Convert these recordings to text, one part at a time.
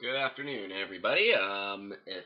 Good afternoon, everybody.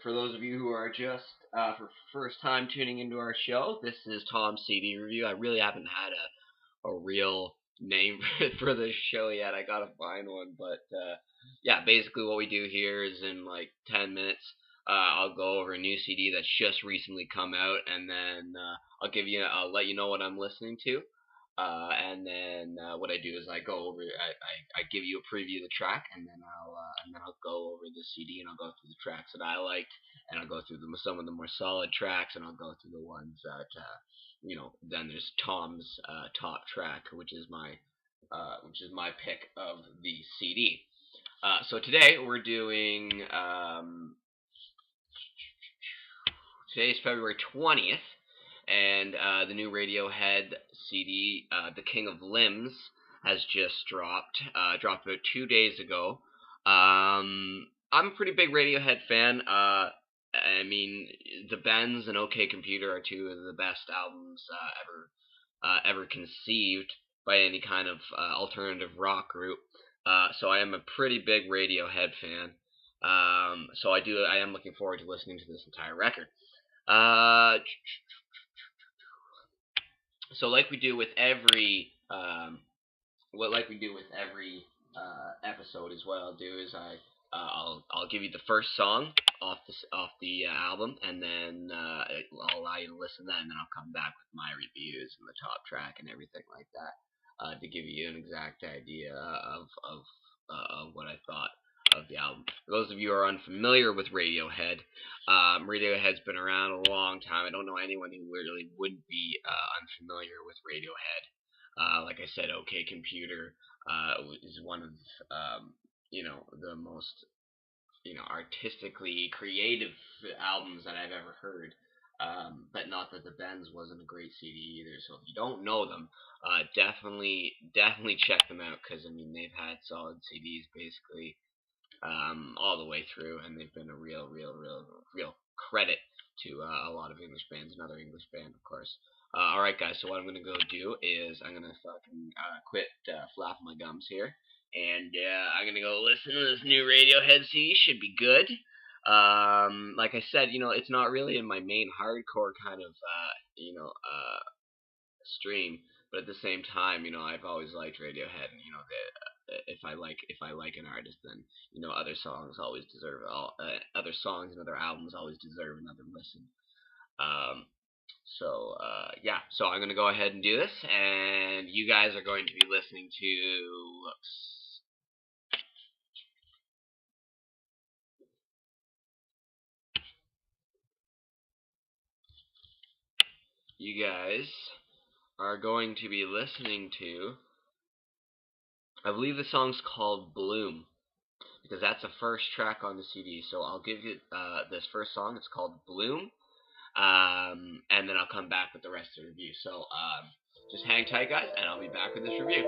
For those of you who are just for first time tuning into our show, this is Tom's CD review. I really haven't had a real name for this show yet. I gotta find one, but yeah, basically what we do here is in like 10 minutes, I'll go over a new CD that's just recently come out, and then I'll let you know what I'm listening to. And then what I do is I go over, I give you a preview of the track, and then I'll go over the CD and I'll go through the tracks that I liked, and I'll go through some of the more solid tracks, and I'll go through the ones that Then there's Tom's top track, which is my pick of the CD. So today we're doing today's February 20th. And the new Radiohead CD, The King of Limbs, has just dropped. Dropped about 2 days ago. I'm a pretty big Radiohead fan. I mean, The Bends and OK Computer are two of the best albums ever conceived by any kind of alternative rock group. So I am a pretty big Radiohead fan. So I am looking forward to listening to this entire record. So like we do with every episode, is what I'll do is I'll give you the first song off the album, and then I'll allow you to listen to that, and then I'll come back with my reviews and the top track and everything like that, to give you an exact idea of what I thought of the album. For those of you who are unfamiliar with Radiohead, Radiohead's been around a long time. I don't know anyone who really would be unfamiliar with Radiohead. Like I said, OK Computer is one of the most artistically creative albums that I've ever heard. But not that The Bends wasn't a great CD either. So if you don't know them, definitely check them out, because I mean they've had solid CDs basically all the way through, and they've been a real credit to a lot of English bands, another English band, of course. Alright, guys, so what I'm going to go do is I'm going to fucking quit flapping my gums here, and I'm going to go listen to this new Radiohead CD. Should be good. Like I said, it's not really in my main hardcore kind of, stream, but at the same time, I've always liked Radiohead, and, if I like an artist, then other songs and other albums always deserve another listen. So I'm gonna go ahead and do this, and you guys are going to be listening to. You guys are going to be listening to. I believe the song's called Bloom, because that's the first track on the CD. So I'll give you this first song. It's called Bloom, and then I'll come back with the rest of the review. So just hang tight, guys, and I'll be back with this review.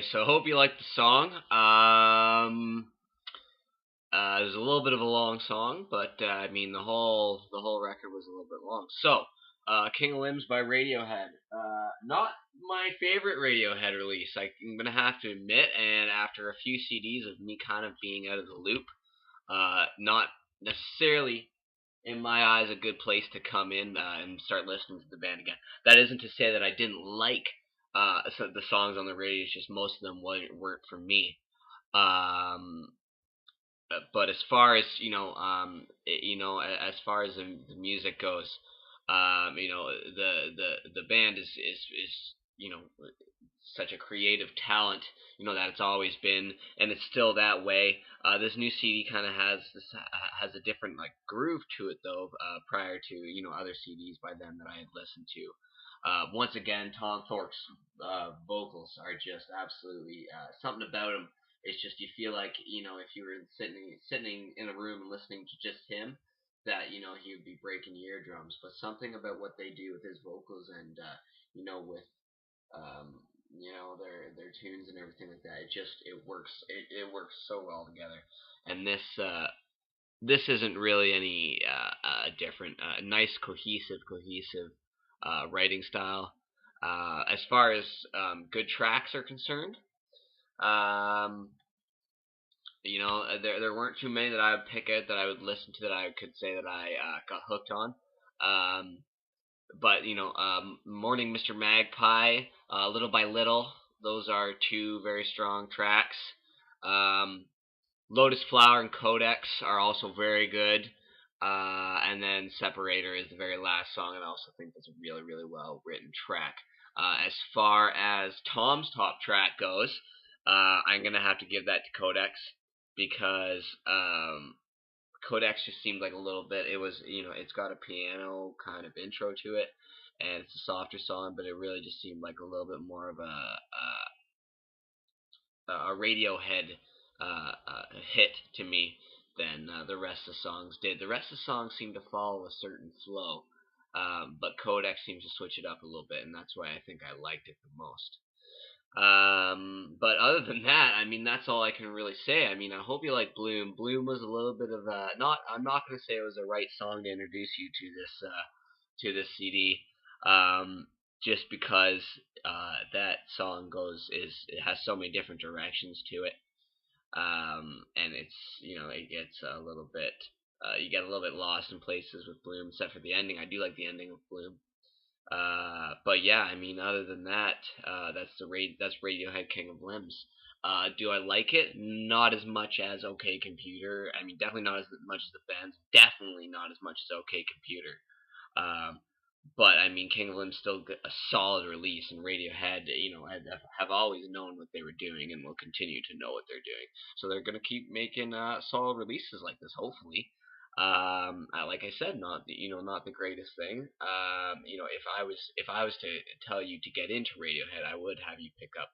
Anyway, so hope you liked the song. It was a little bit of a long song, but I mean the whole record was a little bit long. So, King of Limbs by Radiohead. Not my favorite Radiohead release. I'm gonna have to admit, and after a few CDs of me kind of being out of the loop, not necessarily in my eyes a good place to come in and start listening to the band again. That isn't to say that I didn't like the songs on the radio. It's just most of them weren't for me. Um, but as far as as far as the music goes, the band is such a creative talent, that it's always been, and it's still that way. This new CD kind of has a different like groove to it though. Prior to other CDs by them that I had listened to. Once again, Tom Thorpe's vocals are just absolutely something about him. It's just you feel like if you were sitting in a room and listening to just him, that he would be breaking your eardrums. But something about what they do with his vocals and with their tunes and everything like that, it works so well together. And this isn't really any different. Nice cohesive writing style. As far as good tracks are concerned, um, there weren't too many that I would pick out that I would listen to that I could say that I got hooked on. Um, but Morning Mr. Magpie, Little by Little, those are two very strong tracks. Um, Lotus Flower and Codex are also very good. And then Separator is the very last song, and I also think that's a really, really well written track. As far as Tom's top track goes, I'm gonna have to give that to Codex because Codex just seemed like a little bit. It was, it's got a piano kind of intro to it, and it's a softer song, but it really just seemed like a little bit more of a Radiohead hit to me than the rest of the songs did. The rest of the songs seem to follow a certain flow, but Codex seems to switch it up a little bit, and that's why I think I liked it the most. But other than that, I mean, that's all I can really say. I mean, I hope you like Bloom. Bloom was a little bit of a not. I'm not going to say it was the right song to introduce you to this CD. Um, just because that song it has so many different directions to it. And it's it gets a little bit. You get a little bit lost in places with Bloom, except for the ending. I do like the ending of Bloom. But yeah, I mean, other than that, that's Radiohead King of Limbs. Do I like it? Not as much as OK Computer. I mean, definitely not as much as the Bends. Definitely not as much as OK Computer. Um, but I mean, King of Limbs still a solid release, and Radiohead, have always known what they were doing and will continue to know what they're doing. So they're gonna keep making solid releases like this, hopefully. Like I said, not the greatest thing. If I was to tell you to get into Radiohead, I would have you pick up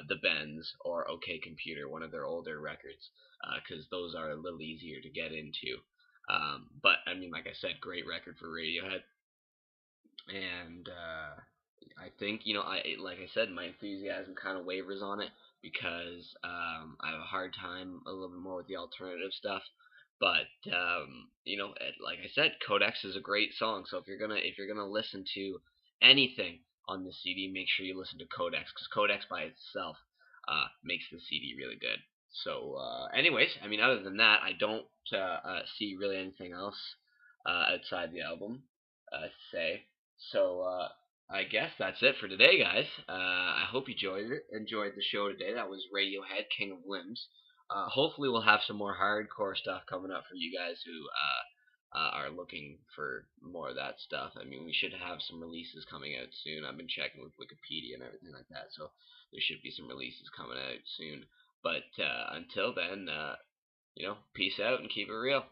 the Bends or OK Computer, one of their older records, because those are a little easier to get into. But I mean, like I said, great record for Radiohead. And I think like I said, my enthusiasm kind of wavers on it because I have a hard time a little bit more with the alternative stuff. But like I said, Codex is a great song. So if you're gonna listen to anything on the CD, make sure you listen to Codex because Codex by itself makes the CD really good. So, anyways, I mean, other than that, I don't see really anything else outside the album to say. So I guess that's it for today, guys. I hope you enjoyed the show today. That was Radiohead, King of Limbs. Hopefully, we'll have some more hardcore stuff coming up for you guys who are looking for more of that stuff. I mean, we should have some releases coming out soon. I've been checking with Wikipedia and everything like that, so there should be some releases coming out soon. But until then, peace out and keep it real.